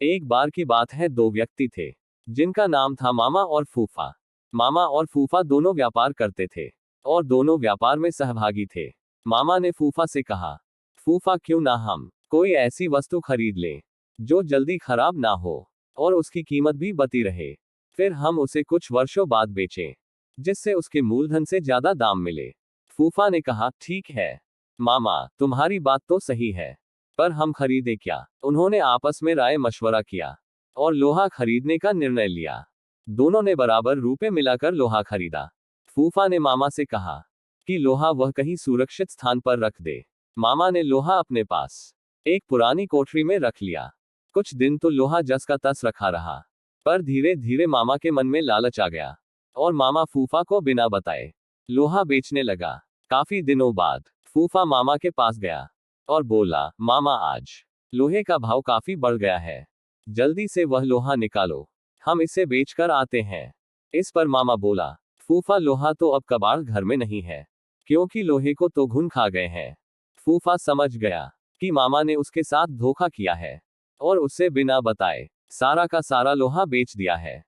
एक बार की बात है, दो व्यक्ति थे जिनका नाम था मामा और फूफा। मामा और फूफा दोनों व्यापार करते थे और दोनों व्यापार में सहभागी थे। मामा ने फूफा से कहा, फूफा क्यों ना हम कोई ऐसी वस्तु खरीद लें जो जल्दी खराब ना हो और उसकी कीमत भी बती रहे, फिर हम उसे कुछ वर्षों बाद बेचें जिससे उसके मूलधन से ज्यादा दाम मिले। फूफा ने कहा, ठीक है मामा, तुम्हारी बात तो सही है, पर हम खरीदे क्या? उन्होंने आपस में राय मशवरा किया और लोहा खरीदने का निर्णय लिया। दोनों ने बराबर रुपए मिलाकर लोहा खरीदा। फूफा ने मामा से कहा कि लोहा वह कहीं सुरक्षित स्थान पर रख दे। मामा ने लोहा अपने पास एक पुरानी कोठरी में रख लिया। कुछ दिन तो लोहा जस का तस रखा रहा, पर धीरे धीरे मामा के मन में लालच आ गया और मामा फूफा को बिना बताए लोहा बेचने लगा। काफी दिनों बाद फूफा मामा के पास गया और बोला, मामा आज लोहे का भाव काफी बढ़ गया है, जल्दी से वह लोहा निकालो, हम इसे बेचकर आते हैं। इस पर मामा बोला, फूफा लोहा तो अब कबाड़ घर में नहीं है, क्योंकि लोहे को तो घुन खा गए हैं। फूफा समझ गया कि मामा ने उसके साथ धोखा किया है और उससे बिना बताए सारा का सारा लोहा बेच दिया है।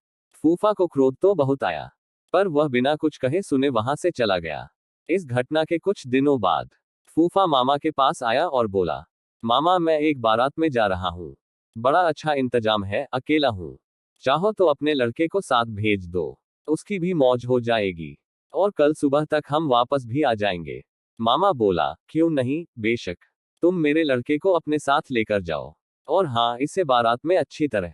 फूफा को क्रोध तो बहुत आया, पर वह बिना कुछ कहे सुने वहां से चला गया। इस घटना के कुछ दिनों बाद फूफा मामा के पास आया और बोला, मामा मैं एक बारात में जा रहा हूँ, बड़ा अच्छा इंतजाम है, अकेला हूँ, चाहो तो अपने लड़के को साथ भेज दो, उसकी भी मौज हो जाएगी और कल सुबह तक हम वापस भी आ जाएंगे। मामा बोला, क्यों नहीं, बेशक, तुम मेरे लड़के को अपने साथ लेकर जाओ और हाँ, इसे बारात में अच्छी तरह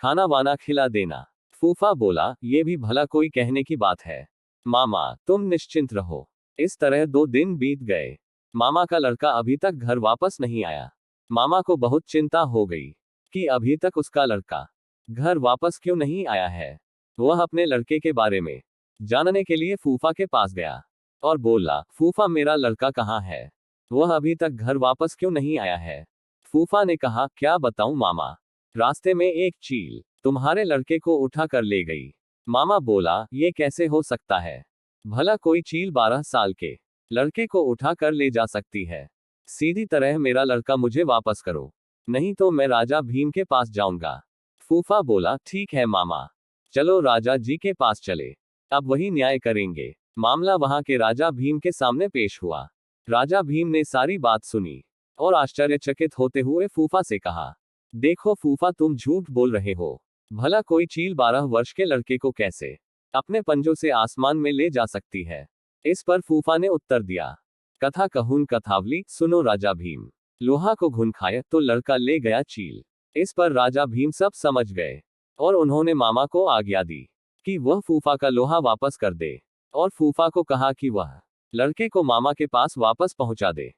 खाना वाना खिला देना। फूफा बोला, ये भी भला कोई कहने की बात है, मामा तुम निश्चिंत रहो। इस तरह 2 दिन बीत गए। मामा का लड़का अभी तक घर वापस नहीं आया। मामा को बहुत चिंता हो गई कि अभी तक उसका लड़का घर वापस क्यों नहीं आया है। वह अपने लड़के के बारे में जानने के लिए फूफा के पास गया और बोला, फूफा मेरा लड़का कहाँ है, वह अभी तक घर वापस क्यों नहीं आया है। फूफा ने कहा, क्या बताऊं मामा, रास्ते में एक चील तुम्हारे लड़के को उठा कर ले गई। मामा बोला, ये कैसे हो सकता है, भला कोई चील 12 साल के लड़के को उठा कर ले जा सकती है। सीधी तरह मेरा लड़का मुझे वापस करो, नहीं तो मैं राजा भीम के पास जाऊंगा। फूफा बोला, ठीक है मामा, चलो राजा जी के पास चले, अब वही न्याय करेंगे। मामला वहां के राजा भीम के सामने पेश हुआ। राजा भीम ने सारी बात सुनी और आश्चर्यचकित होते हुए फूफा से कहा, देखो फूफा, तुम झूठ बोल रहे हो, भला कोई चील 12 वर्ष के लड़के को कैसे अपने पंजों से आसमान में ले जा सकती है। इस पर फूफा ने उत्तर दिया, कथा कहून कथावली, सुनो राजा भीम, लोहा को घुन खाए तो लड़का ले गया चील। इस पर राजा भीम सब समझ गए और उन्होंने मामा को आज्ञा दी कि वह फूफा का लोहा वापस कर दे और फूफा को कहा कि वह लड़के को मामा के पास वापस पहुंचा दे।